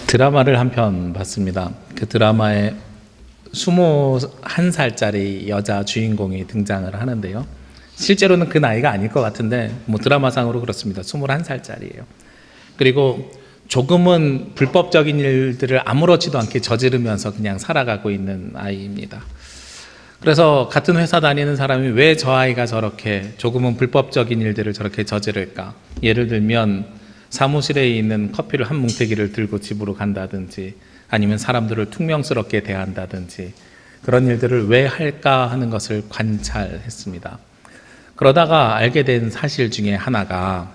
드라마를 한 편 봤습니다. 그 드라마에 21살짜리 여자 주인공이 등장을 하는데요. 실제로는 그 나이가 아닐 것 같은데 드라마상으로 그렇습니다. 21살짜리예요. 그리고 조금은 불법적인 일들을 아무렇지도 않게 저지르면서 그냥 살아가고 있는 아이입니다. 그래서 같은 회사 다니는 사람이 왜 저 아이가 저렇게 조금은 불법적인 일들을 저렇게 저지를까? 예를 들면 사무실에 있는 커피를 한 뭉태기를 들고 집으로 간다든지 아니면 사람들을 퉁명스럽게 대한다든지 그런 일들을 왜 할까 하는 것을 관찰했습니다. 그러다가 알게 된 사실 중에 하나가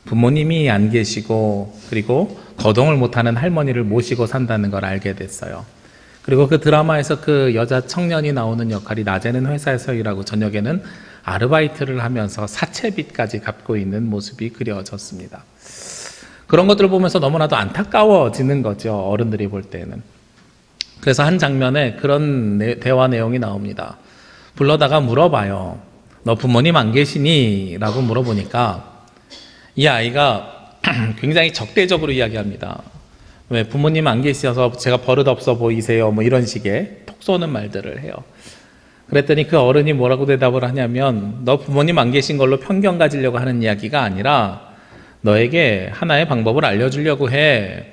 부모님이 안 계시고 그리고 거동을 못하는 할머니를 모시고 산다는 걸 알게 됐어요. 그리고 그 드라마에서 그 여자 청년이 나오는 역할이 낮에는 회사에서 일하고 저녁에는 아르바이트를 하면서 사채빚까지 갚고 있는 모습이 그려졌습니다. 그런 것들을 보면서 너무나도 안타까워지는 거죠. 어른들이 볼 때는. 그래서 한 장면에 그런 대화 내용이 나옵니다. 불러다가 물어봐요. 너 부모님 안 계시니? 라고 물어보니까 이 아이가 굉장히 적대적으로 이야기합니다. 왜 부모님 안 계셔서 제가 버릇없어 보이세요? 이런 식의 톡 쏘는 말들을 해요. 그랬더니 그 어른이 뭐라고 대답을 하냐면 너 부모님 안 계신 걸로 편견 가지려고 하는 이야기가 아니라 너에게 하나의 방법을 알려주려고 해.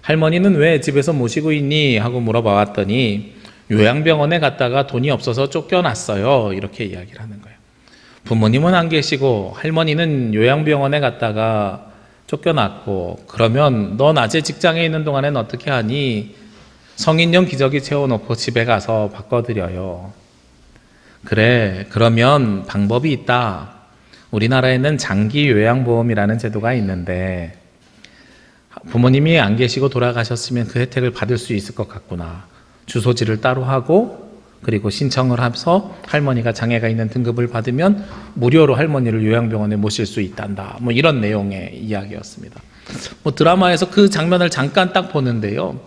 할머니는 왜 집에서 모시고 있니? 하고 물어봤더니 요양병원에 갔다가 돈이 없어서 쫓겨났어요. 이렇게 이야기를 하는 거예요. 부모님은 안 계시고 할머니는 요양병원에 갔다가 쫓겨났고 그러면 너 낮에 직장에 있는 동안엔 어떻게 하니? 성인용 기저귀 채워놓고 집에 가서 바꿔드려요. 그래, 그러면 방법이 있다. 우리나라에는 장기 요양보험이라는 제도가 있는데 부모님이 안 계시고 돌아가셨으면 그 혜택을 받을 수 있을 것 같구나. 주소지를 따로 하고 그리고 신청을 해서 할머니가 장애가 있는 등급을 받으면 무료로 할머니를 요양병원에 모실 수 있단다. 이런 내용의 이야기였습니다. 드라마에서 그 장면을 잠깐 딱 보는데요.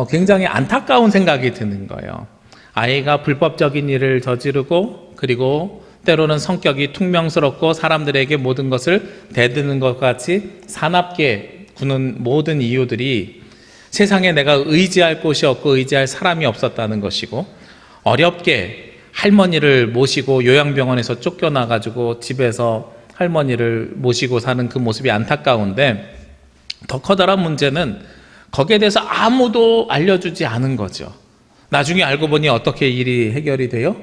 굉장히 안타까운 생각이 드는 거예요. 아이가 불법적인 일을 저지르고 그리고 때로는 성격이 퉁명스럽고 사람들에게 모든 것을 대드는 것 같이 사납게 구는 모든 이유들이 세상에 내가 의지할 곳이 없고 의지할 사람이 없었다는 것이고 어렵게 할머니를 모시고 요양병원에서 쫓겨나가지고 집에서 할머니를 모시고 사는 그 모습이 안타까운데 더 커다란 문제는 거기에 대해서 아무도 알려주지 않은 거죠. 나중에 알고 보니 어떻게 일이 해결이 돼요?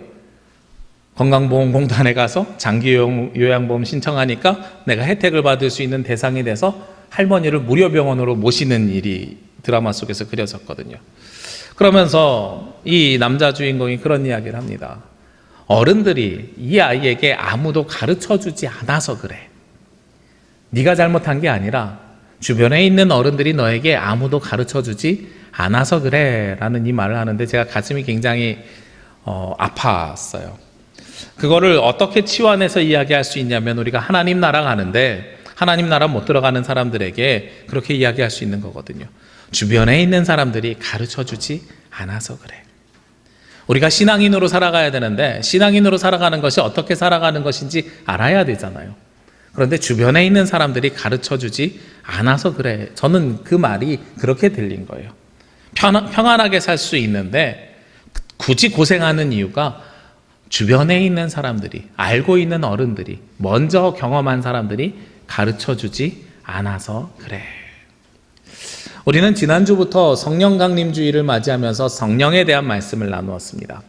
건강보험공단에 가서 장기 요양보험 신청하니까 내가 혜택을 받을 수 있는 대상이 돼서 할머니를 무료 병원으로 모시는 일이 드라마 속에서 그려졌거든요. 그러면서 이 남자 주인공이 그런 이야기를 합니다. 어른들이 이 아이에게 아무도 가르쳐주지 않아서 그래. 네가 잘못한 게 아니라 주변에 있는 어른들이 너에게 아무도 가르쳐주지 않아서 그래 라는 이 말을 하는데 제가 가슴이 굉장히 아팠어요. 그거를 어떻게 치환해서 이야기할 수 있냐면 우리가 하나님 나라 가는데 하나님 나라 못 들어가는 사람들에게 그렇게 이야기할 수 있는 거거든요. 주변에 있는 사람들이 가르쳐주지 않아서 그래. 우리가 신앙인으로 살아가야 되는데 신앙인으로 살아가는 것이 어떻게 살아가는 것인지 알아야 되잖아요. 그런데 주변에 있는 사람들이 가르쳐주지 않아서 그래. 저는 그 말이 그렇게 들린 거예요. 평안하게 살 수 있는데 굳이 고생하는 이유가 주변에 있는 사람들이, 알고 있는 어른들이, 먼저 경험한 사람들이 가르쳐주지 않아서 그래. 우리는 지난주부터 성령 강림주의를 맞이하면서 성령에 대한 말씀을 나누었습니다.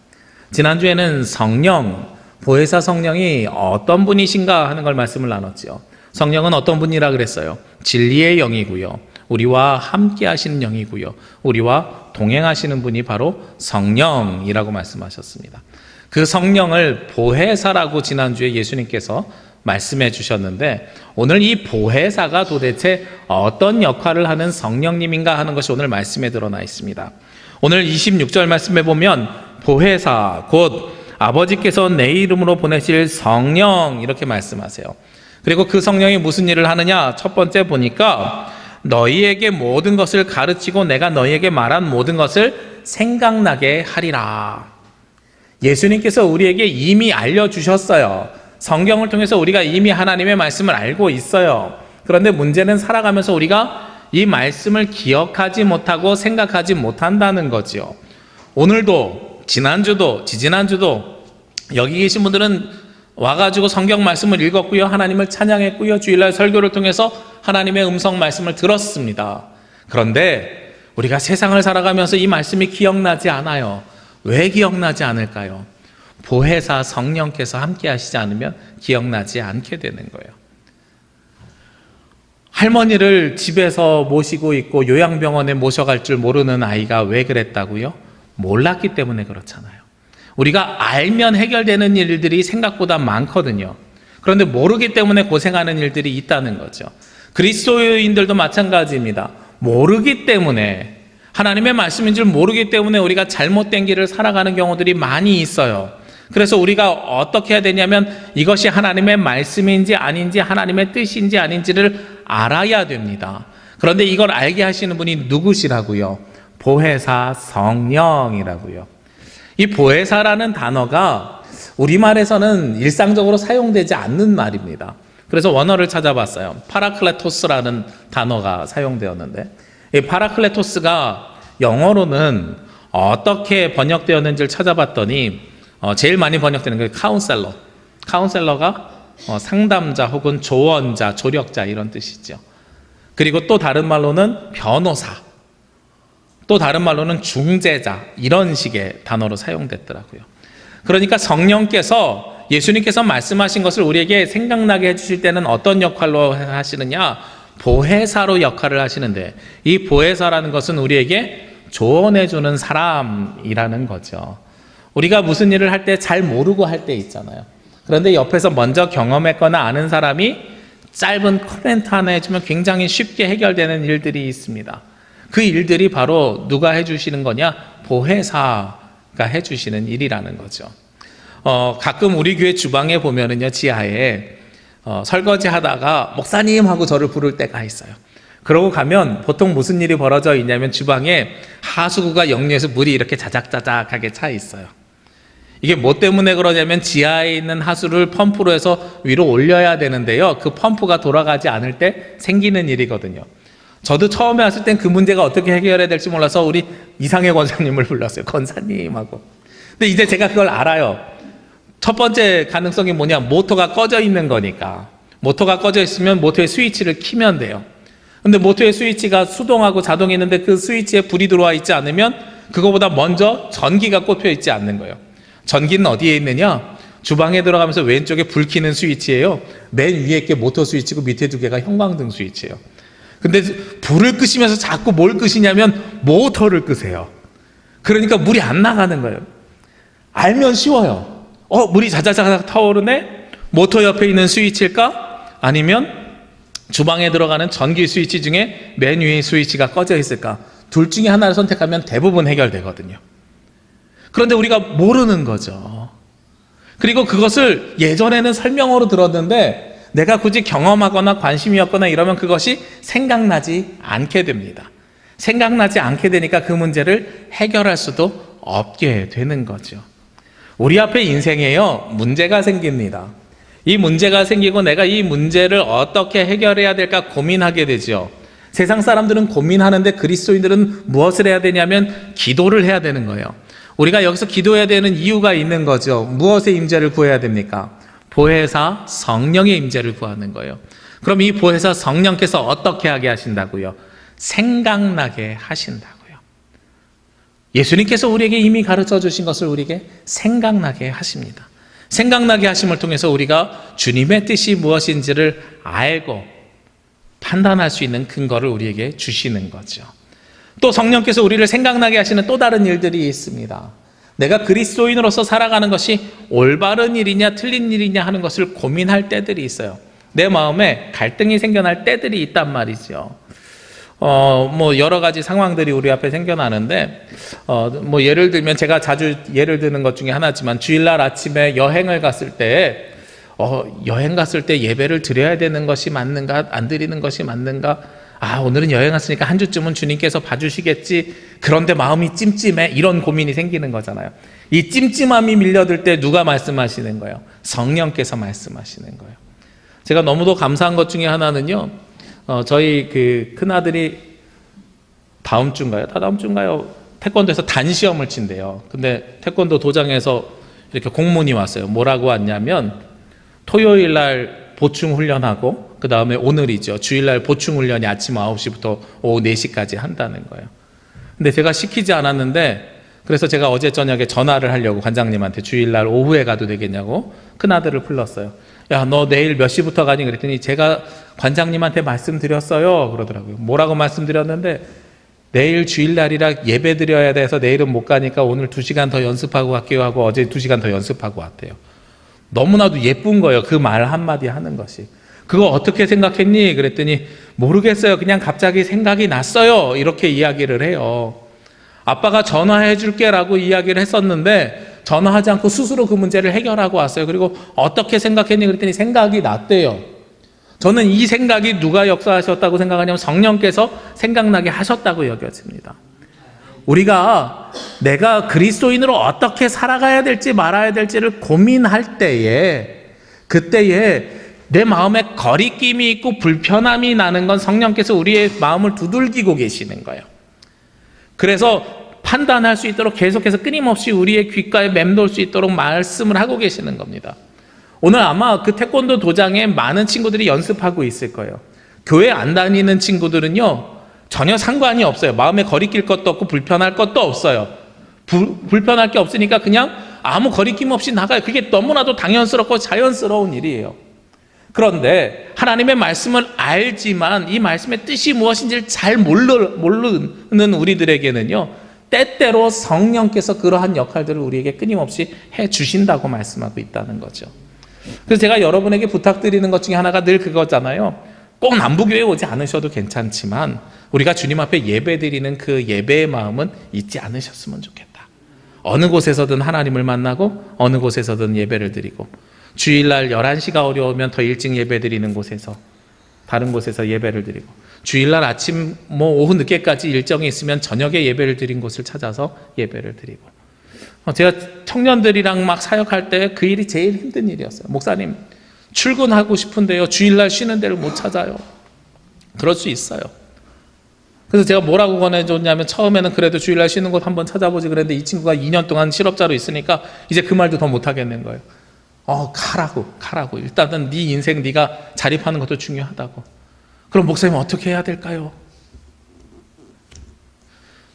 지난주에는 성령, 보혜사 성령이 어떤 분이신가 하는 걸 말씀을 나눴죠. 성령은 어떤 분이라 그랬어요? 진리의 영이고요. 우리와 함께 하시는 영이고요. 우리와 동행하시는 분이 바로 성령이라고 말씀하셨습니다. 그 성령을 보혜사라고 지난주에 예수님께서 말씀해 주셨는데 오늘 이 보혜사가 도대체 어떤 역할을 하는 성령님인가 하는 것이 오늘 말씀에 드러나 있습니다. 오늘 26절 말씀에 보면 보혜사 곧 아버지께서 내 이름으로 보내실 성령 이렇게 말씀하세요. 그리고 그 성령이 무슨 일을 하느냐? 첫 번째 보니까 너희에게 모든 것을 가르치고 내가 너희에게 말한 모든 것을 생각나게 하리라. 예수님께서 우리에게 이미 알려주셨어요. 성경을 통해서 우리가 이미 하나님의 말씀을 알고 있어요. 그런데 문제는 살아가면서 우리가 이 말씀을 기억하지 못하고 생각하지 못한다는 거죠. 오늘도, 지난주도, 지지난주도 여기 계신 분들은 와가지고 성경 말씀을 읽었고요, 하나님을 찬양했고요, 주일날 설교를 통해서 하나님의 음성 말씀을 들었습니다. 그런데 우리가 세상을 살아가면서 이 말씀이 기억나지 않아요. 왜 기억나지 않을까요? 보혜사 성령께서 함께 하시지 않으면 기억나지 않게 되는 거예요. 할머니를 집에서 모시고 있고 요양병원에 모셔갈 줄 모르는 아이가 왜 그랬다고요? 몰랐기 때문에 그렇잖아요. 우리가 알면 해결되는 일들이 생각보다 많거든요. 그런데 모르기 때문에 고생하는 일들이 있다는 거죠. 그리스도인들도 마찬가지입니다. 모르기 때문에, 하나님의 말씀인 줄 모르기 때문에 우리가 잘못된 길을 살아가는 경우들이 많이 있어요. 그래서 우리가 어떻게 해야 되냐면 이것이 하나님의 말씀인지 아닌지, 하나님의 뜻인지 아닌지를 알아야 됩니다. 그런데 이걸 알게 하시는 분이 누구시라고요? 보혜사 성령이라고요. 이 보혜사라는 단어가 우리말에서는 일상적으로 사용되지 않는 말입니다. 그래서 원어를 찾아봤어요. 파라클레토스라는 단어가 사용되었는데, 이 파라클레토스가 영어로는 어떻게 번역되었는지를 찾아봤더니 제일 많이 번역되는 게 카운셀러. 카운셀러가 상담자 혹은 조언자, 조력자 이런 뜻이죠. 그리고 또 다른 말로는 변호사, 또 다른 말로는 중재자, 이런 식의 단어로 사용됐더라고요. 그러니까 성령께서, 예수님께서 말씀하신 것을 우리에게 생각나게 해주실 때는 어떤 역할로 하시느냐? 보혜사로 역할을 하시는데, 이 보혜사라는 것은 우리에게 조언해주는 사람이라는 거죠. 우리가 무슨 일을 할 때 잘 모르고 할 때 있잖아요. 그런데 옆에서 먼저 경험했거나 아는 사람이 짧은 코멘트 하나 해주면 굉장히 쉽게 해결되는 일들이 있습니다. 그 일들이 바로 누가 해주시는 거냐? 보혜사가 해주시는 일이라는 거죠. 가끔 우리 교회 주방에 보면은요, 지하에 설거지 하다가 목사님 하고 저를 부를 때가 있어요. 그러고 가면 보통 무슨 일이 벌어져 있냐면 주방에 하수구가 역류해서 물이 이렇게 자작자작하게 차 있어요. 이게 뭐 때문에 그러냐면 지하에 있는 하수를 펌프로 해서 위로 올려야 되는데요, 그 펌프가 돌아가지 않을 때 생기는 일이거든요. 저도 처음에 왔을 땐 그 문제가 어떻게 해결해야 될지 몰라서 우리 이상해 권사님을 불렀어요. 권사님하고. 근데 이제 제가 그걸 알아요. 첫 번째 가능성이 뭐냐? 모터가 꺼져 있는 거니까. 모터가 꺼져 있으면 모터의 스위치를 키면 돼요. 근데 모터의 스위치가 수동하고 자동이 있는데 그 스위치에 불이 들어와 있지 않으면 그거보다 먼저 전기가 꽂혀 있지 않는 거예요. 전기는 어디에 있느냐? 주방에 들어가면서 왼쪽에 불 켜는 스위치예요. 맨 위에 게 모터 스위치고 밑에 두 개가 형광등 스위치예요. 근데 불을 끄시면서 자꾸 뭘 끄시냐면 모터를 끄세요. 그러니까 물이 안 나가는 거예요. 알면 쉬워요. 물이 자자자자 타오르네? 모터 옆에 있는 스위치일까? 아니면 주방에 들어가는 전기 스위치 중에 맨 위에 스위치가 꺼져 있을까? 둘 중에 하나를 선택하면 대부분 해결되거든요. 그런데 우리가 모르는 거죠. 그리고 그것을 예전에는 설명으로 들었는데 내가 굳이 경험하거나 관심이었거나 이러면 그것이 생각나지 않게 됩니다. 생각나지 않게 되니까 그 문제를 해결할 수도 없게 되는 거죠. 우리 앞에 인생에요, 문제가 생깁니다. 이 문제가 생기고 내가 이 문제를 어떻게 해결해야 될까 고민하게 되죠. 세상 사람들은 고민하는데 그리스도인들은 무엇을 해야 되냐면 기도를 해야 되는 거예요. 우리가 여기서 기도해야 되는 이유가 있는 거죠. 무엇의 임재를 구해야 됩니까? 보혜사 성령의 임재를 구하는 거예요. 그럼 이 보혜사 성령께서 어떻게 하게 하신다고요? 생각나게 하신다고요. 예수님께서 우리에게 이미 가르쳐 주신 것을 우리에게 생각나게 하십니다. 생각나게 하심을 통해서 우리가 주님의 뜻이 무엇인지를 알고 판단할 수 있는 근거를 우리에게 주시는 거죠. 또 성령께서 우리를 생각나게 하시는 또 다른 일들이 있습니다. 내가 그리스도인으로서 살아가는 것이 올바른 일이냐 틀린 일이냐 하는 것을 고민할 때들이 있어요. 내 마음에 갈등이 생겨날 때들이 있단 말이죠. 여러 가지 상황들이 우리 앞에 생겨나는데, 예를 들면 제가 자주 예를 드는 것 중에 하나지만 주일날 아침에 여행을 갔을 때, 여행 갔을 때 예배를 드려야 되는 것이 맞는가, 안 드리는 것이 맞는가? 오늘은 여행 왔으니까 한 주쯤은 주님께서 봐주시겠지. 그런데 마음이 찜찜해. 이런 고민이 생기는 거잖아요. 이 찜찜함이 밀려들 때 누가 말씀하시는 거예요? 성령께서 말씀하시는 거예요. 제가 너무도 감사한 것 중에 하나는요, 저희 그 큰아들이 다음 주인가요? 태권도에서 단시험을 친대요. 근데 태권도 도장에서 이렇게 공문이 왔어요. 뭐라고 왔냐면 토요일 날 보충 훈련하고 그 다음에 오늘이죠. 주일날 보충 훈련이 아침 9시부터 오후 4시까지 한다는 거예요. 근데 제가 시키지 않았는데 그래서 제가 어제 저녁에 전화를 하려고 관장님한테 주일날 오후에 가도 되겠냐고 큰아들을 불렀어요. 야, 너 내일 몇 시부터 가니? 그랬더니 제가 관장님한테 말씀드렸어요. 그러더라고요. 뭐라고 말씀드렸는데 내일 주일날이라 예배 드려야 돼서 내일은 못 가니까 오늘 2시간 더 연습하고 갈게요 하고 어제 2시간 더 연습하고 왔대요. 너무나도 예쁜 거예요. 그 말 한마디 하는 것이. 그거 어떻게 생각했니? 그랬더니 모르겠어요. 그냥 갑자기 생각이 났어요. 이렇게 이야기를 해요. 아빠가 전화해 줄게 라고 이야기를 했었는데 전화하지 않고 스스로 그 문제를 해결하고 왔어요. 그리고 어떻게 생각했니? 그랬더니 생각이 났대요. 저는 이 생각이 누가 역사하셨다고 생각하냐면 성령께서 생각나게 하셨다고 여겨집니다. 우리가 내가 그리스도인으로 어떻게 살아가야 될지 말아야 될지를 고민할 때에 그때에 내 마음에 거리낌이 있고 불편함이 나는 건 성령께서 우리의 마음을 두들기고 계시는 거예요. 그래서 판단할 수 있도록 계속해서 끊임없이 우리의 귓가에 맴돌 수 있도록 말씀을 하고 계시는 겁니다. 오늘 아마 그 태권도 도장에 많은 친구들이 연습하고 있을 거예요. 교회 안 다니는 친구들은요 전혀 상관이 없어요. 마음에 거리낄 것도 없고 불편할 것도 없어요. 불편할 게 없으니까 그냥 아무 거리낌 없이 나가요. 그게 너무나도 당연스럽고 자연스러운 일이에요. 그런데 하나님의 말씀을 알지만 이 말씀의 뜻이 무엇인지를 잘 모르는 우리들에게는요 때때로 성령께서 그러한 역할들을 우리에게 끊임없이 해주신다고 말씀하고 있다는 거죠. 그래서 제가 여러분에게 부탁드리는 것 중에 하나가 늘 그거잖아요. 꼭 남부교회 오지 않으셔도 괜찮지만 우리가 주님 앞에 예배드리는 그 예배의 마음은 잊지 않으셨으면 좋겠다. 어느 곳에서든 하나님을 만나고 어느 곳에서든 예배를 드리고 주일날 11시가 어려우면 더 일찍 예배드리는 곳에서 다른 곳에서 예배를 드리고 주일날 아침 오후 늦게까지 일정이 있으면 저녁에 예배를 드린 곳을 찾아서 예배를 드리고 제가 청년들이랑 막 사역할 때 그 일이 제일 힘든 일이었어요. 목사님 출근하고 싶은데요 주일날 쉬는 데를 못 찾아요. 그럴 수 있어요. 그래서 제가 뭐라고 권해줬냐면 처음에는 그래도 주일날 쉬는 곳 한번 찾아보지 그랬는데 이 친구가 2년 동안 실업자로 있으니까 이제 그 말도 더 못하겠는 거예요. 가라고. 일단은 네 인생 네가 자립하는 것도 중요하다고. 그럼 목사님 어떻게 해야 될까요?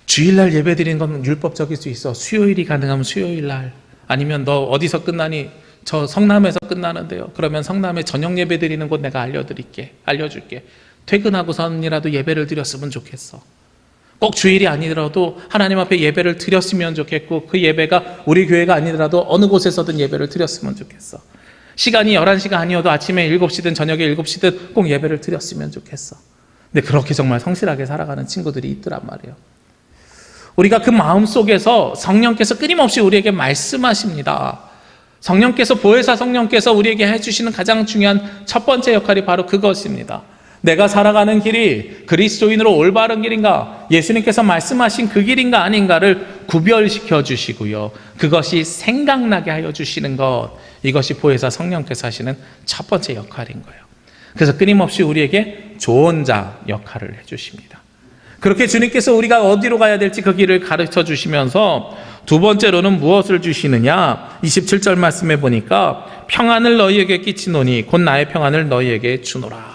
주일날 예배 드리는 건 율법적일 수 있어. 수요일이 가능하면 수요일날. 아니면 너 어디서 끝나니? 저 성남에서 끝나는데요. 그러면 성남에 저녁 예배 드리는 곳 내가 알려줄게. 퇴근하고선이라도 예배를 드렸으면 좋겠어. 꼭 주일이 아니더라도 하나님 앞에 예배를 드렸으면 좋겠고 그 예배가 우리 교회가 아니더라도 어느 곳에서든 예배를 드렸으면 좋겠어. 시간이 11시가 아니어도 아침에 7시든 저녁에 7시든 꼭 예배를 드렸으면 좋겠어. 근데 그렇게 정말 성실하게 살아가는 친구들이 있더란 말이에요. 우리가 그 마음 속에서 성령께서 끊임없이 우리에게 말씀하십니다. 성령께서 보혜사 성령께서 우리에게 해주시는 가장 중요한 첫 번째 역할이 바로 그것입니다. 내가 살아가는 길이 그리스도인으로 올바른 길인가 예수님께서 말씀하신 그 길인가 아닌가를 구별시켜 주시고요. 그것이 생각나게 하여 주시는 것 이것이 보혜사 성령께서 하시는 첫 번째 역할인 거예요. 그래서 끊임없이 우리에게 조언자 역할을 해주십니다. 그렇게 주님께서 우리가 어디로 가야 될지 그 길을 가르쳐 주시면서 두 번째로는 무엇을 주시느냐 27절 말씀에 보니까 평안을 너희에게 끼치노니 곧 나의 평안을 너희에게 주노라.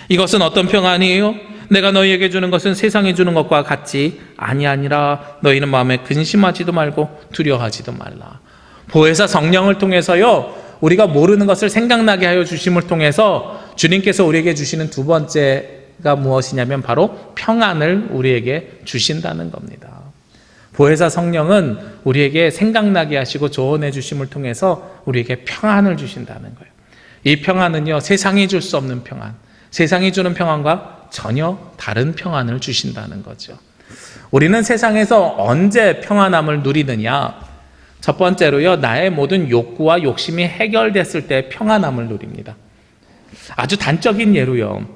이것은 어떤 평안이에요? 내가 너희에게 주는 것은 세상이 주는 것과 같지 아니하니라. 너희는 마음에 근심하지도 말고 두려워하지도 말라. 보혜사 성령을 통해서요 우리가 모르는 것을 생각나게 하여 주심을 통해서 주님께서 우리에게 주시는 두 번째가 무엇이냐면 바로 평안을 우리에게 주신다는 겁니다. 보혜사 성령은 우리에게 생각나게 하시고 조언해 주심을 통해서 우리에게 평안을 주신다는 거예요. 이 평안은요 세상이 줄 수 없는 평안, 세상이 주는 평안과 전혀 다른 평안을 주신다는 거죠. 우리는 세상에서 언제 평안함을 누리느냐? 첫 번째로요, 나의 모든 욕구와 욕심이 해결됐을 때 평안함을 누립니다. 아주 단적인 예로요.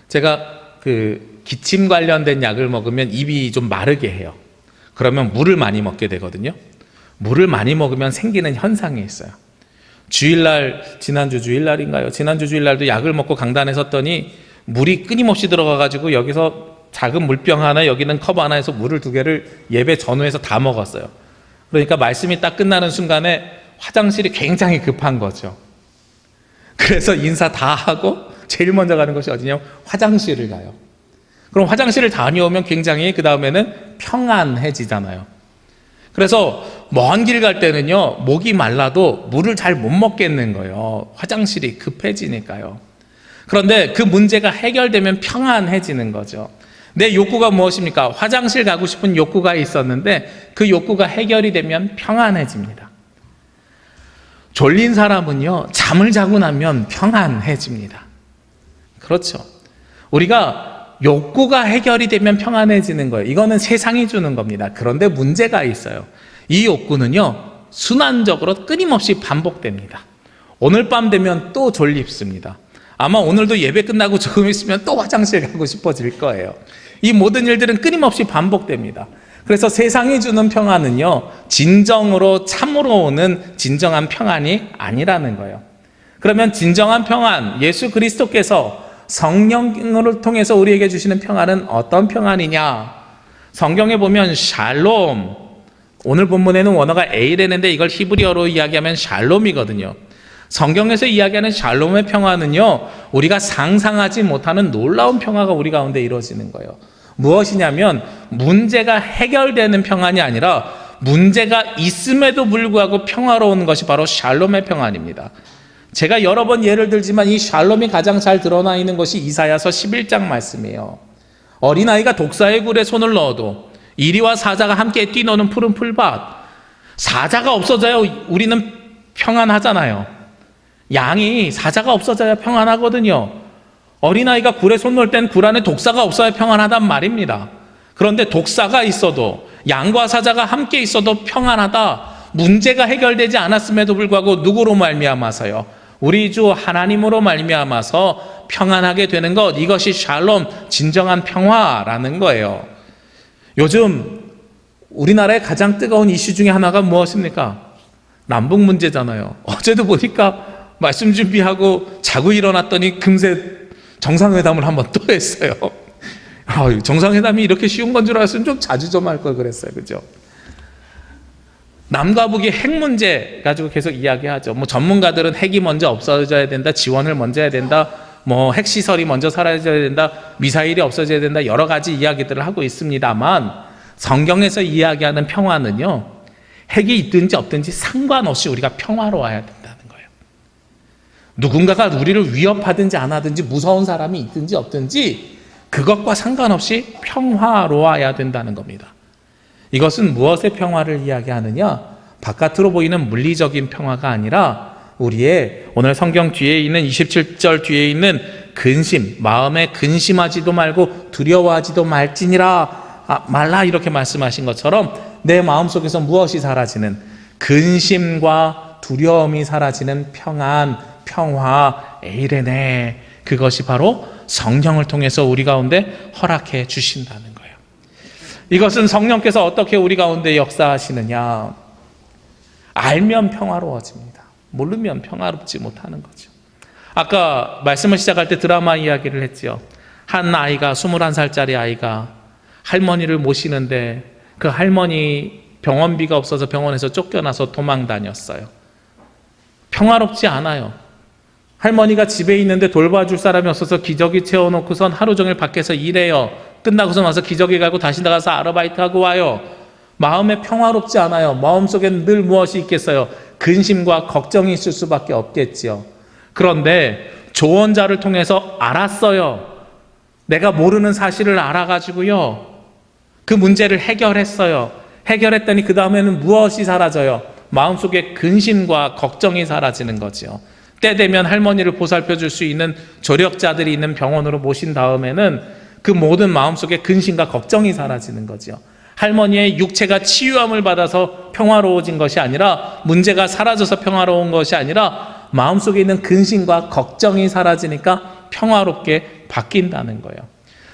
제가 그 기침 관련된 약을 먹으면 입이 좀 마르게 해요. 그러면 물을 많이 먹게 되거든요. 물을 많이 먹으면 생기는 현상이 있어요. 지난주 주일날인가요? 지난주 주일날도 약을 먹고 강단에 섰더니 물이 끊임없이 들어가가지고 여기서 작은 물병 하나, 여기는 컵 하나에서 물을 2개를 예배 전후에서 다 먹었어요. 그러니까 말씀이 딱 끝나는 순간에 화장실이 굉장히 급한 거죠. 그래서 인사 다 하고 제일 먼저 가는 것이 어디냐면 화장실을 가요. 그럼 화장실을 다녀오면 굉장히 그 다음에는 평안해지잖아요. 그래서 먼 길 갈 때는요, 목이 말라도 물을 잘 못 먹겠는 거예요. 화장실이 급해지니까요. 그런데 그 문제가 해결되면 평안해지는 거죠. 내 욕구가 무엇입니까? 화장실 가고 싶은 욕구가 있었는데 그 욕구가 해결이 되면 평안해집니다. 졸린 사람은요, 잠을 자고 나면 평안해집니다. 그렇죠. 우리가 욕구가 해결이 되면 평안해지는 거예요. 이거는 세상이 주는 겁니다. 그런데 문제가 있어요. 이 욕구는요, 순환적으로 끊임없이 반복됩니다. 오늘 밤 되면 또 졸립습니다. 아마 오늘도 예배 끝나고 조금 있으면 또 화장실 가고 싶어질 거예요. 이 모든 일들은 끊임없이 반복됩니다. 그래서 세상이 주는 평안은요, 진정으로 참으로 오는 진정한 평안이 아니라는 거예요. 그러면 진정한 평안, 예수 그리스도께서 성령을 통해서 우리에게 주시는 평안은 어떤 평안이냐? 성경에 보면 샬롬, 오늘 본문에는 원어가 에이레는데 이걸 히브리어로 이야기하면 샬롬이거든요. 성경에서 이야기하는 샬롬의 평화는요, 우리가 상상하지 못하는 놀라운 평화가 우리 가운데 이루어지는 거예요. 무엇이냐면 문제가 해결되는 평안이 아니라 문제가 있음에도 불구하고 평화로운 것이 바로 샬롬의 평안입니다. 제가 여러 번 예를 들지만 이 샬롬이 가장 잘 드러나 있는 것이 이사야서 11장 말씀이에요. 어린아이가 독사의 굴에 손을 넣어도 이리와 사자가 함께 뛰노는 푸른 풀밭, 사자가 없어져야 우리는 평안하잖아요. 양이 사자가 없어져야 평안하거든요. 어린아이가 굴에 손 놓을 땐 굴 안에 독사가 없어야 평안하단 말입니다. 그런데 독사가 있어도 양과 사자가 함께 있어도 평안하다. 문제가 해결되지 않았음에도 불구하고 누구로 말미암아서요? 우리 주 하나님으로 말미암아서 평안하게 되는 것, 이것이 샬롬, 진정한 평화라는 거예요. 요즘 우리나라의 가장 뜨거운 이슈 중에 하나가 무엇입니까? 남북 문제잖아요. 어제도 보니까 말씀 준비하고 자고 일어났더니 금세 정상회담을 한번 또 했어요. 정상회담이 이렇게 쉬운 건 줄 알았으면 좀 자주 좀 할 걸 그랬어요. 그죠? 남과 북이 핵 문제 가지고 계속 이야기하죠. 전문가들은 핵이 먼저 없어져야 된다, 지원을 먼저 해야 된다, 핵시설이 먼저 사라져야 된다, 미사일이 없어져야 된다, 여러 가지 이야기들을 하고 있습니다만 성경에서 이야기하는 평화는요, 핵이 있든지 없든지 상관없이 우리가 평화로워야 된다는 거예요. 누군가가 우리를 위협하든지 안 하든지 무서운 사람이 있든지 없든지 그것과 상관없이 평화로워야 된다는 겁니다. 이것은 무엇의 평화를 이야기하느냐? 바깥으로 보이는 물리적인 평화가 아니라 우리의 오늘 성경 뒤에 있는 27절 뒤에 있는 근심, 마음에 근심하지도 말고 두려워하지도 말라 이렇게 말씀하신 것처럼 내 마음속에서 무엇이 사라지는, 근심과 두려움이 사라지는 평안, 평화, 에이레네, 그것이 바로 성령을 통해서 우리 가운데 허락해 주신다는 거예요. 이것은 성령께서 어떻게 우리 가운데 역사하시느냐? 알면 평화로워집니다. 모르면 평화롭지 못하는 거죠. 아까 말씀을 시작할 때 드라마 이야기를 했죠. 한 아이가, 21살짜리 아이가 할머니를 모시는데 그 할머니 병원비가 없어서 병원에서 쫓겨나서 도망 다녔어요. 평화롭지 않아요. 할머니가 집에 있는데 돌봐줄 사람이 없어서 기저귀 채워놓고선 하루 종일 밖에서 일해요. 끝나고서 와서 기저귀 갈고 다시 나가서 아르바이트하고 와요. 마음에 평화롭지 않아요. 마음속엔 늘 무엇이 있겠어요? 근심과 걱정이 있을 수밖에 없겠지요. 그런데 조언자를 통해서 알았어요. 내가 모르는 사실을 알아가지고요, 그 문제를 해결했어요. 해결했더니 그 다음에는 무엇이 사라져요? 마음속에 근심과 걱정이 사라지는 거죠. 때 되면 할머니를 보살펴 줄 수 있는 조력자들이 있는 병원으로 모신 다음에는 그 모든 마음속에 근심과 걱정이 사라지는 거죠. 할머니의 육체가 치유함을 받아서 평화로워진 것이 아니라, 문제가 사라져서 평화로운 것이 아니라 마음속에 있는 근심과 걱정이 사라지니까 평화롭게 바뀐다는 거예요.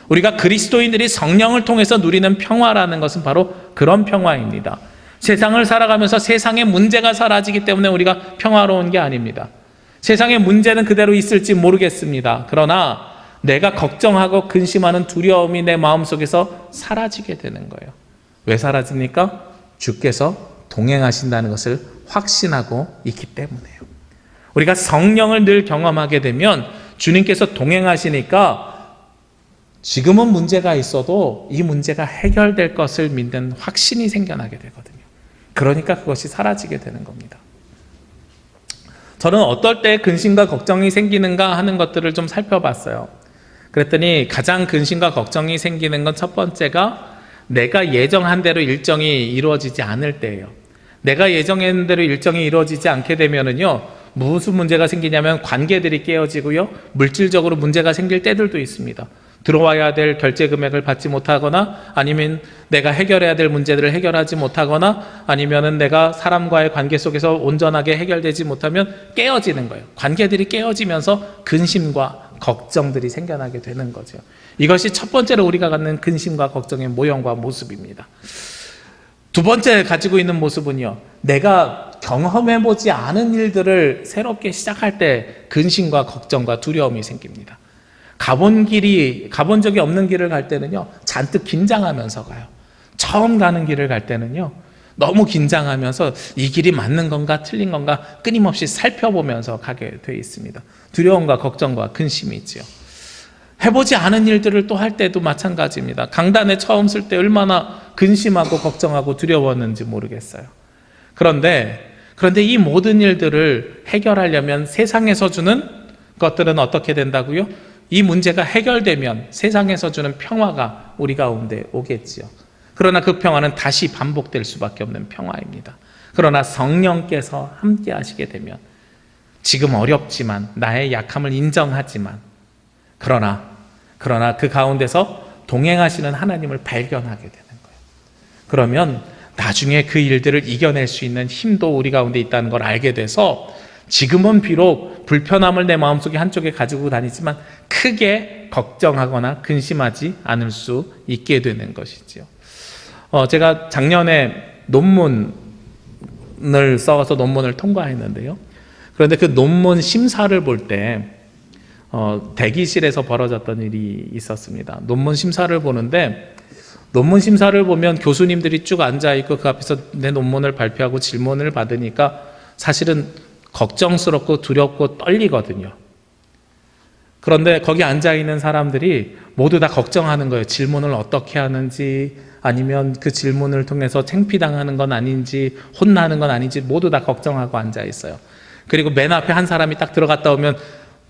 우리가 그리스도인들이 성령을 통해서 누리는 평화라는 것은 바로 그런 평화입니다. 세상을 살아가면서 세상의 문제가 사라지기 때문에 우리가 평화로운 게 아닙니다. 세상의 문제는 그대로 있을지 모르겠습니다. 그러나 내가 걱정하고 근심하는 두려움이 내 마음속에서 사라지게 되는 거예요. 왜 사라집니까? 주께서 동행하신다는 것을 확신하고 있기 때문에요. 우리가 성령을 늘 경험하게 되면 주님께서 동행하시니까 지금은 문제가 있어도 이 문제가 해결될 것을 믿는 확신이 생겨나게 되거든요. 그러니까 그것이 사라지게 되는 겁니다. 저는 어떨 때 근심과 걱정이 생기는가 하는 것들을 좀 살펴봤어요. 그랬더니 가장 근심과 걱정이 생기는 건 첫 번째가 내가 예정한 대로 일정이 이루어지지 않을 때예요. 내가 예정한 대로 일정이 이루어지지 않게 되면은요, 무슨 문제가 생기냐면 관계들이 깨어지고요, 물질적으로 문제가 생길 때들도 있습니다. 들어와야 될 결제 금액을 받지 못하거나, 아니면 내가 해결해야 될 문제들을 해결하지 못하거나, 아니면은 내가 사람과의 관계 속에서 온전하게 해결되지 못하면 깨어지는 거예요. 관계들이 깨어지면서 근심과 걱정들이 생겨나게 되는 거죠. 이것이 첫 번째로 우리가 갖는 근심과 걱정의 모형과 모습입니다. 두 번째 가지고 있는 모습은요, 내가 경험해보지 않은 일들을 새롭게 시작할 때 근심과 걱정과 두려움이 생깁니다. 가본 적이 없는 길을 갈 때는요, 잔뜩 긴장하면서 가요. 처음 가는 길을 갈 때는요, 너무 긴장하면서 이 길이 맞는 건가 틀린 건가 끊임없이 살펴보면서 가게 돼 있습니다. 두려움과 걱정과 근심이 있지요. 해보지 않은 일들을 또 할 때도 마찬가지입니다. 강단에 처음 쓸 때 얼마나 근심하고 걱정하고 두려웠는지 모르겠어요. 그런데 이 모든 일들을 해결하려면 세상에서 주는 것들은 어떻게 된다고요? 이 문제가 해결되면 세상에서 주는 평화가 우리 가운데 오겠지요. 그러나 그 평화는 다시 반복될 수밖에 없는 평화입니다. 그러나 성령께서 함께 하시게 되면 지금 어렵지만 나의 약함을 인정하지만 그러나 그 가운데서 동행하시는 하나님을 발견하게 되는 거예요. 그러면 나중에 그 일들을 이겨낼 수 있는 힘도 우리 가운데 있다는 걸 알게 돼서 지금은 비록 불편함을 내 마음속에 한쪽에 가지고 다니지만 크게 걱정하거나 근심하지 않을 수 있게 되는 것이지요. 제가 작년에 논문을 써서 논문을 통과했는데요. 그런데 그 논문 심사를 볼 때 대기실에서 벌어졌던 일이 있었습니다. 논문 심사를 보는데 논문 심사를 보면 교수님들이 쭉 앉아있고 그 앞에서 내 논문을 발표하고 질문을 받으니까 사실은 걱정스럽고 두렵고 떨리거든요. 그런데 거기 앉아있는 사람들이 모두 다 걱정하는 거예요. 질문을 어떻게 하는지, 아니면 그 질문을 통해서 창피당하는 건 아닌지, 혼나는 건 아닌지 모두 다 걱정하고 앉아있어요. 그리고 맨 앞에 한 사람이 딱 들어갔다 오면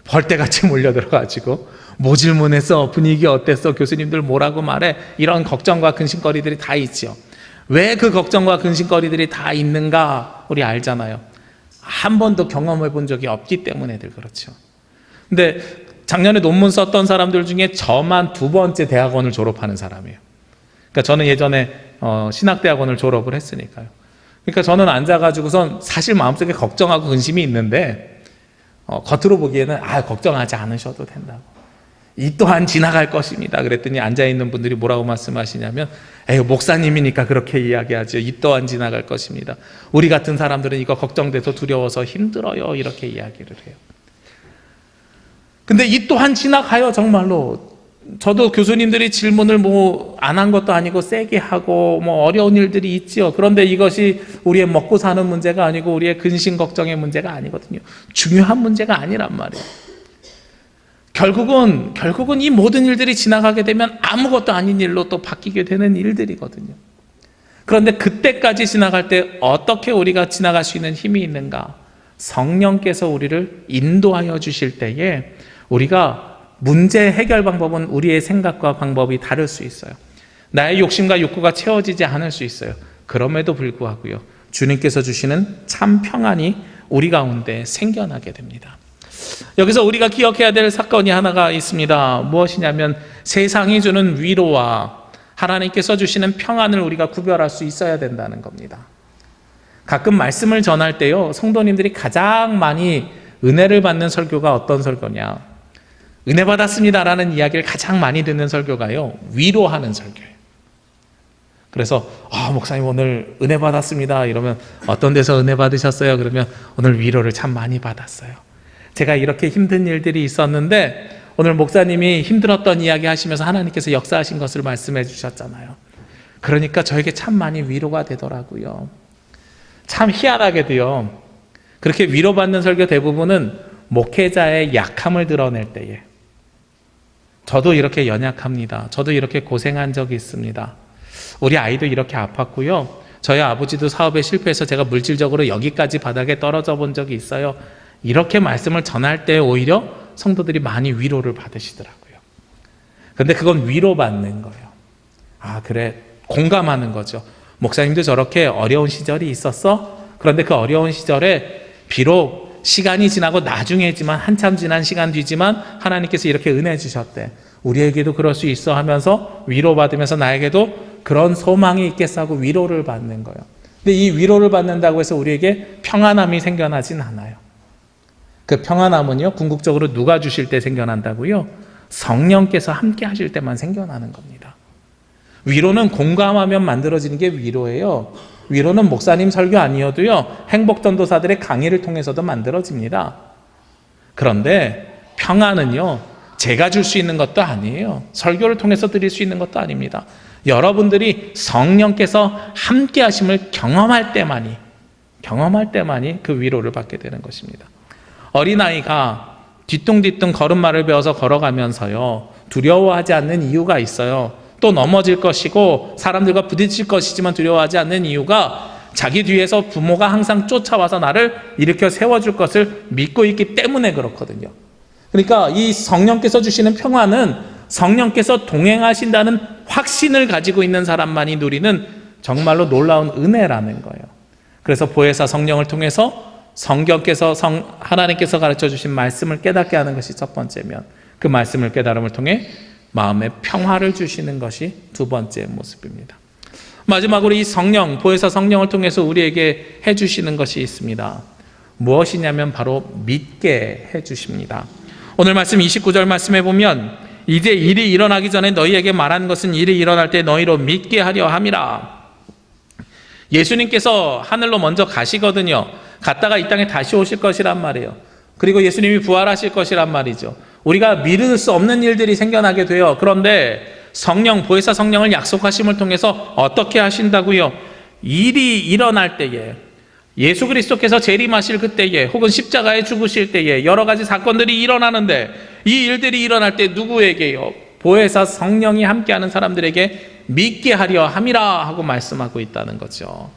벌떼같이 몰려들어가지고 뭐 질문했어? 분위기 어땠어? 교수님들 뭐라고 말해? 이런 걱정과 근심거리들이 다 있죠. 왜 그 걱정과 근심거리들이 다 있는가 우리 알잖아요. 한 번도 경험해 본 적이 없기 때문에들 그렇죠. 근데 작년에 논문 썼던 사람들 중에 저만 2번째 대학원을 졸업하는 사람이에요. 그러니까 저는 예전에 신학대학원을 졸업을 했으니까요. 그러니까 저는 앉아가지고선 사실 마음속에 걱정하고 근심이 있는데 겉으로 보기에는 걱정하지 않으셔도 된다고. 이 또한 지나갈 것입니다. 그랬더니 앉아있는 분들이 뭐라고 말씀하시냐면 목사님이니까 그렇게 이야기하죠. 이 또한 지나갈 것입니다. 우리 같은 사람들은 이거 걱정돼서 두려워서 힘들어요. 이렇게 이야기를 해요. 근데 이 또한 지나가요. 정말로. 저도 교수님들이 질문을 안 한 것도 아니고 세게 하고 어려운 일들이 있지요. 그런데 이것이 우리의 먹고 사는 문제가 아니고 우리의 근심 걱정의 문제가 아니거든요. 중요한 문제가 아니란 말이에요. 결국은 이 모든 일들이 지나가게 되면 아무것도 아닌 일로 또 바뀌게 되는 일들이거든요. 그런데 그때까지 지나갈 때 어떻게 우리가 지나갈 수 있는 힘이 있는가? 성령께서 우리를 인도하여 주실 때에 우리가 문제 해결 방법은 우리의 생각과 방법이 다를 수 있어요. 나의 욕심과 욕구가 채워지지 않을 수 있어요. 그럼에도 불구하고요, 주님께서 주시는 참 평안이 우리 가운데 생겨나게 됩니다. 여기서 우리가 기억해야 될 사건이 하나가 있습니다. 무엇이냐면 세상이 주는 위로와 하나님께서 주시는 평안을 우리가 구별할 수 있어야 된다는 겁니다. 가끔 말씀을 전할 때요, 성도님들이 가장 많이 은혜를 받는 설교가 어떤 설교냐? 은혜 받았습니다라는 이야기를 가장 많이 듣는 설교가요, 위로하는 설교예요. 그래서 목사님 오늘 은혜 받았습니다. 이러면 어떤 데서 은혜 받으셨어요? 그러면 오늘 위로를 참 많이 받았어요. 제가 이렇게 힘든 일들이 있었는데 오늘 목사님이 힘들었던 이야기 하시면서 하나님께서 역사하신 것을 말씀해 주셨잖아요. 그러니까 저에게 참 많이 위로가 되더라고요. 참 희한하게도요. 그렇게 위로받는 설교 대부분은 목회자의 약함을 드러낼 때에, 저도 이렇게 연약합니다. 저도 이렇게 고생한 적이 있습니다. 우리 아이도 이렇게 아팠고요. 저희 아버지도 사업에 실패해서 제가 물질적으로 여기까지 바닥에 떨어져 본 적이 있어요. 이렇게 말씀을 전할 때 오히려 성도들이 많이 위로를 받으시더라고요. 근데 그건 위로받는 거예요. 그래, 공감하는 거죠. 목사님도 저렇게 어려운 시절이 있었어? 그런데 그 어려운 시절에 비록 시간이 지나고 나중에지만, 한참 지난 시간 뒤지만 하나님께서 이렇게 은혜 주셨대. 우리에게도 그럴 수 있어 하면서 위로받으면서 나에게도 그런 소망이 있겠어 하고 위로를 받는 거예요. 근데 이 위로를 받는다고 해서 우리에게 평안함이 생겨나진 않아요. 그 평안함은요, 궁극적으로 누가 주실 때 생겨난다고요? 성령께서 함께 하실 때만 생겨나는 겁니다. 위로는 공감하면 만들어지는 게 위로예요. 위로는 목사님 설교 아니어도요, 행복전도사들의 강의를 통해서도 만들어집니다. 그런데 평안은요, 제가 줄 수 있는 것도 아니에요. 설교를 통해서 드릴 수 있는 것도 아닙니다. 여러분들이 성령께서 함께 하심을 경험할 때만이 그 위로를 받게 되는 것입니다. 어린아이가 뒤뚱뒤뚱 걸음마를 배워서 걸어가면서요, 두려워하지 않는 이유가 있어요. 또 넘어질 것이고 사람들과 부딪힐 것이지만 두려워하지 않는 이유가 자기 뒤에서 부모가 항상 쫓아와서 나를 일으켜 세워줄 것을 믿고 있기 때문에 그렇거든요. 그러니까 이 성령께서 주시는 평안은 성령께서 동행하신다는 확신을 가지고 있는 사람만이 누리는 정말로 놀라운 은혜라는 거예요. 그래서 보혜사 성령을 통해서 하나님께서 가르쳐 주신 말씀을 깨닫게 하는 것이 첫 번째면, 그 말씀을 깨달음을 통해 마음의 평화를 주시는 것이 두 번째 모습입니다. 마지막으로 이 성령, 보혜사 성령을 통해서 우리에게 해주시는 것이 있습니다. 무엇이냐면 바로 믿게 해주십니다. 오늘 말씀 29절 말씀해 보면, 이제 일이 일어나기 전에 너희에게 말한 것은 일이 일어날 때 너희로 믿게 하려 함이라. 예수님께서 하늘로 먼저 가시거든요. 갔다가 이 땅에 다시 오실 것이란 말이에요. 그리고 예수님이 부활하실 것이란 말이죠. 우리가 믿을 수 없는 일들이 생겨나게 돼요. 그런데 성령, 보혜사 성령을 약속하심을 통해서 어떻게 하신다고요? 일이 일어날 때에, 예수 그리스도께서 재림하실 그때에, 혹은 십자가에 죽으실 때에 여러 가지 사건들이 일어나는데, 이 일들이 일어날 때 누구에게요? 보혜사 성령이 함께하는 사람들에게 믿게 하려 함이라 하고 말씀하고 있다는 거죠.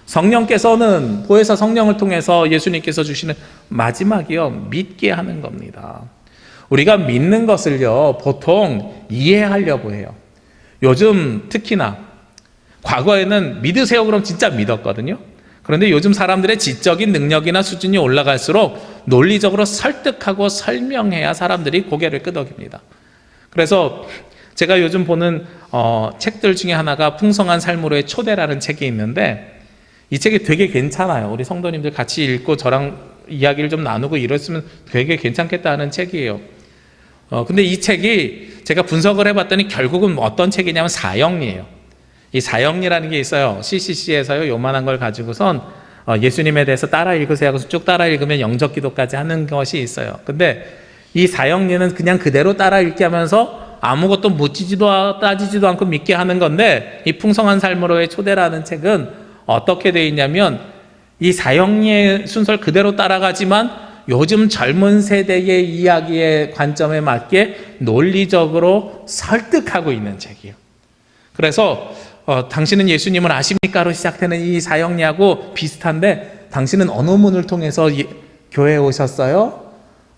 성령께서는 보혜사 성령을 통해서 예수님께서 주시는 마지막이요, 믿게 하는 겁니다. 우리가 믿는 것을요, 보통 이해하려고 해요. 요즘 특히나, 과거에는 믿으세요 그럼 진짜 믿었거든요. 그런데 요즘 사람들의 지적인 능력이나 수준이 올라갈수록 논리적으로 설득하고 설명해야 사람들이 고개를 끄덕입니다. 그래서 제가 요즘 보는 책들 중에 하나가 풍성한 삶으로의 초대라는 책이 있는데, 이 책이 되게 괜찮아요. 우리 성도님들 같이 읽고 저랑 이야기를 좀 나누고 이랬으면 되게 괜찮겠다 하는 책이에요. 근데 이 책이 제가 분석을 해봤더니 결국은 어떤 책이냐면 사형리예요. 이 사형리라는 게 있어요. CCC에서요, 요만한 걸 가지고선 예수님에 대해서 따라 읽으세요 하고서 쭉 따라 읽으면 영적 기도까지 하는 것이 있어요. 근데 이 사형리는 그냥 그대로 따라 읽게 하면서 아무것도 묻지도 따지지도 않고 믿게 하는 건데, 이 풍성한 삶으로의 초대라는 책은 어떻게 되어 있냐면, 이 사형리의 순서를 그대로 따라가지만 요즘 젊은 세대의 이야기의 관점에 맞게 논리적으로 설득하고 있는 책이에요. 그래서 당신은 예수님을 아십니까로 시작되는 이 사형리하고 비슷한데, 당신은 어느 문을 통해서 교회에 오셨어요?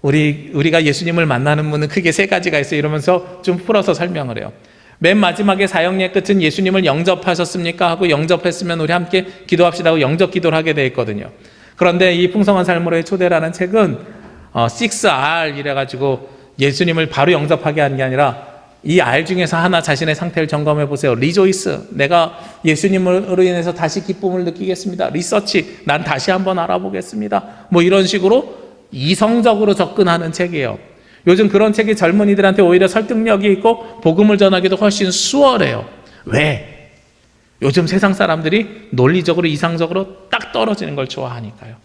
우리가 예수님을 만나는 문은 크게 세 가지가 있어요. 이러면서 좀 풀어서 설명을 해요. 맨 마지막에 사형리의 끝은 예수님을 영접하셨습니까? 하고 영접했으면 우리 함께 기도합시다 하고 영접 기도를 하게 돼 있거든요. 그런데 이 풍성한 삶으로의 초대라는 책은 6R 이래가지고 예수님을 바로 영접하게 하는 게 아니라, 이 R 중에서 하나 자신의 상태를 점검해 보세요. 리조이스, 내가 예수님으로 인해서 다시 기쁨을 느끼겠습니다. 리서치, 난 다시 한번 알아보겠습니다. 뭐 이런 식으로 이성적으로 접근하는 책이에요. 요즘 그런 책이 젊은이들한테 오히려 설득력이 있고 복음을 전하기도 훨씬 수월해요. 왜? 요즘 세상 사람들이 논리적으로 이상적으로 딱 떨어지는 걸 좋아하니까요.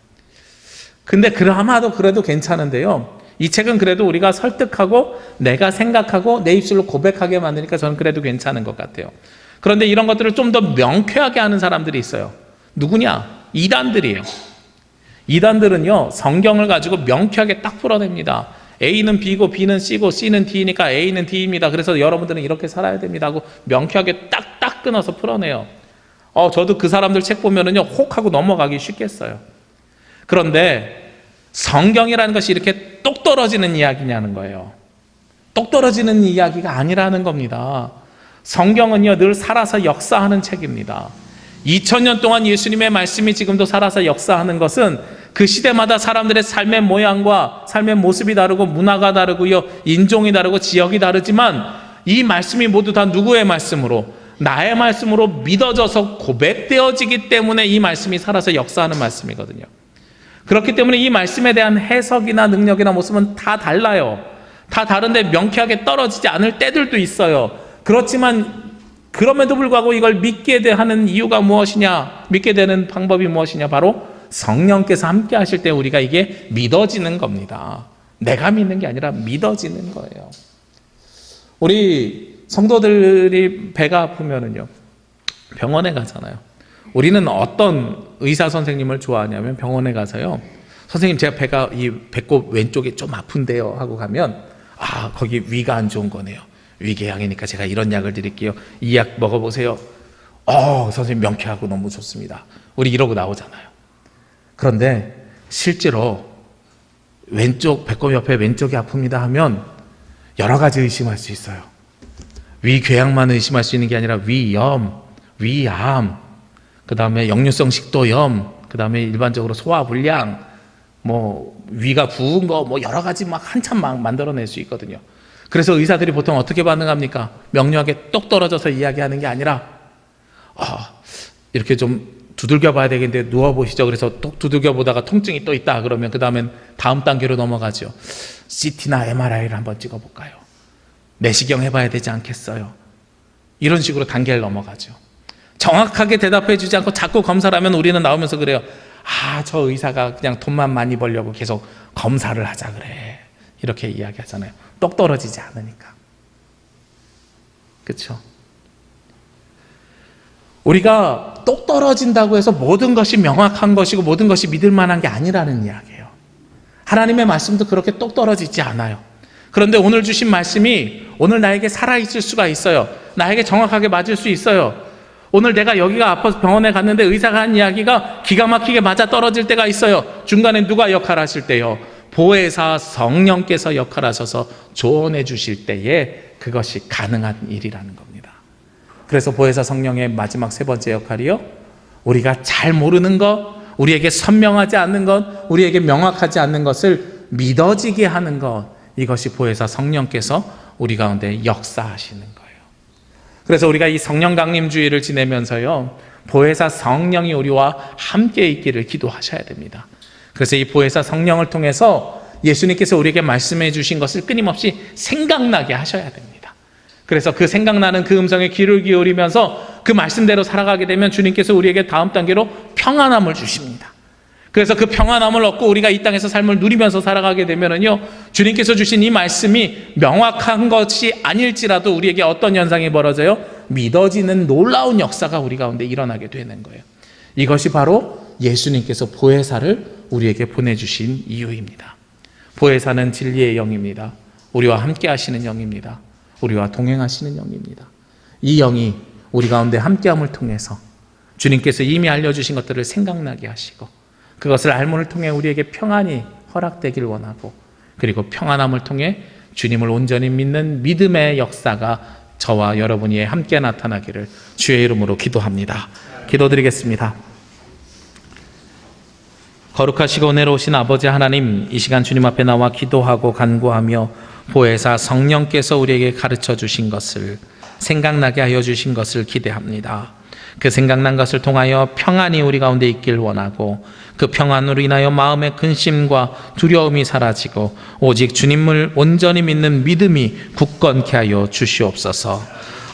근데 그나마도 그래도 괜찮은데요. 이 책은 그래도 우리가 설득하고 내가 생각하고 내 입술로 고백하게 만드니까 저는 그래도 괜찮은 것 같아요. 그런데 이런 것들을 좀 더 명쾌하게 하는 사람들이 있어요. 누구냐? 이단들이에요. 이단들은요, 성경을 가지고 명쾌하게 딱 풀어냅니다. A는 B고 B는 C고 C는 D니까 A는 D입니다. 그래서 여러분들은 이렇게 살아야 됩니다 하고 명쾌하게 딱딱 끊어서 풀어내요. 저도 그 사람들 책 보면은요, 혹 하고 넘어가기 쉽겠어요. 그런데 성경이라는 것이 이렇게 똑 떨어지는 이야기냐는 거예요. 똑 떨어지는 이야기가 아니라는 겁니다. 성경은요, 늘 살아서 역사하는 책입니다. 2000년 동안 예수님의 말씀이 지금도 살아서 역사하는 것은 그 시대마다 사람들의 삶의 모양과 삶의 모습이 다르고 문화가 다르고요, 인종이 다르고 지역이 다르지만 이 말씀이 모두 다 누구의 말씀으로? 나의 말씀으로 믿어져서 고백되어지기 때문에 이 말씀이 살아서 역사하는 말씀이거든요. 그렇기 때문에 이 말씀에 대한 해석이나 능력이나 모습은 다 달라요. 다 다른데 명쾌하게 떨어지지 않을 때들도 있어요. 그렇지만 그럼에도 불구하고 이걸 믿게 하는 이유가 무엇이냐? 믿게 되는 방법이 무엇이냐? 바로 성령께서 함께 하실 때 우리가 이게 믿어지는 겁니다. 내가 믿는 게 아니라 믿어지는 거예요. 우리 성도들이 배가 아프면은요, 병원에 가잖아요. 우리는 어떤 의사 선생님을 좋아하냐면 병원에 가서요, 선생님 제가 배가 이 배꼽 왼쪽이 좀 아픈데요 하고 가면, 거기 위가 안 좋은 거네요. 위궤양이니까 제가 이런 약을 드릴게요. 이 약 먹어보세요. 선생님 명쾌하고 너무 좋습니다. 우리 이러고 나오잖아요. 그런데 실제로 왼쪽 배꼽 옆에 왼쪽이 아픕니다 하면 여러 가지 의심할 수 있어요. 위궤양만 의심할 수 있는 게 아니라 위염, 위암, 그 다음에 역류성 식도염, 그 다음에 일반적으로 소화불량, 위가 부은 거, 여러 가지 한참 만들어낼 수 있거든요. 그래서 의사들이 보통 어떻게 반응합니까? 명료하게 똑 떨어져서 이야기하는 게 아니라, 이렇게 좀 두들겨 봐야 되겠는데 누워보시죠. 그래서 똑 두들겨 보다가 통증이 또 있다 그러면 그 다음엔 다음 단계로 넘어가죠. CT나 MRI를 한번 찍어볼까요? 내시경 해봐야 되지 않겠어요? 이런 식으로 단계를 넘어가죠. 정확하게 대답해 주지 않고 자꾸 검사를 하면 우리는 나오면서 그래요. 저 의사가 그냥 돈만 많이 벌려고 계속 검사를 하자 그래. 이렇게 이야기하잖아요. 똑 떨어지지 않으니까. 그렇죠? 우리가 똑 떨어진다고 해서 모든 것이 명확한 것이고 모든 것이 믿을 만한 게 아니라는 이야기예요. 하나님의 말씀도 그렇게 똑 떨어지지 않아요. 그런데 오늘 주신 말씀이 오늘 나에게 살아있을 수가 있어요. 나에게 정확하게 맞을 수 있어요. 오늘 내가 여기가 아파서 병원에 갔는데 의사가 한 이야기가 기가 막히게 맞아 떨어질 때가 있어요. 중간에 누가 역할하실 때요? 보혜사 성령께서 역할하셔서 조언해 주실 때에 그것이 가능한 일이라는 겁니다. 그래서 보혜사 성령의 마지막 세 번째 역할이요, 우리가 잘 모르는 것, 우리에게 선명하지 않는 것, 우리에게 명확하지 않는 것을 믿어지게 하는 것, 이것이 보혜사 성령께서 우리 가운데 역사하시는 거예요. 그래서 우리가 이 성령 강림주의를 지내면서요, 보혜사 성령이 우리와 함께 있기를 기도하셔야 됩니다. 그래서 이 보혜사 성령을 통해서 예수님께서 우리에게 말씀해 주신 것을 끊임없이 생각나게 하셔야 됩니다. 그래서 그 생각나는 그 음성에 귀를 기울이면서 그 말씀대로 살아가게 되면 주님께서 우리에게 다음 단계로 평안함을 주십니다. 그래서 그 평안함을 얻고 우리가 이 땅에서 삶을 누리면서 살아가게 되면은요, 주님께서 주신 이 말씀이 명확한 것이 아닐지라도 우리에게 어떤 현상이 벌어져요? 믿어지는 놀라운 역사가 우리 가운데 일어나게 되는 거예요. 이것이 바로 예수님께서 보혜사를 우리에게 보내주신 이유입니다. 보혜사는 진리의 영입니다. 우리와 함께 하시는 영입니다. 우리와 동행하시는 영입니다. 이 영이 우리 가운데 함께함을 통해서 주님께서 이미 알려주신 것들을 생각나게 하시고 그것을 알므를 통해 우리에게 평안이 허락되길 원하고, 그리고 평안함을 통해 주님을 온전히 믿는 믿음의 역사가 저와 여러분이 함께 나타나기를 주의 이름으로 기도합니다. 기도드리겠습니다. 거룩하시고 은혜로우신 아버지 하나님, 이 시간 주님 앞에 나와 기도하고 간구하며 보혜사 성령께서 우리에게 가르쳐 주신 것을, 생각나게 하여 주신 것을 기대합니다. 그 생각난 것을 통하여 평안이 우리 가운데 있길 원하고, 그 평안으로 인하여 마음의 근심과 두려움이 사라지고 오직 주님을 온전히 믿는 믿음이 굳건케 하여 주시옵소서.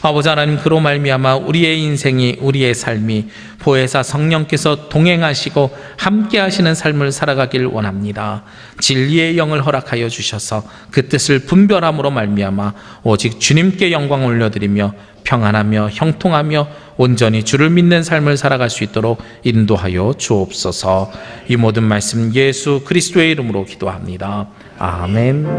아버지 하나님, 그로 말미암아 우리의 인생이, 우리의 삶이 보혜사 성령께서 동행하시고 함께 하시는 삶을 살아가길 원합니다. 진리의 영을 허락하여 주셔서 그 뜻을 분별함으로 말미암아 오직 주님께 영광 올려드리며 평안하며 형통하며 온전히 주를 믿는 삶을 살아갈 수 있도록 인도하여 주옵소서. 이 모든 말씀 예수 그리스도의 이름으로 기도합니다. 아멘.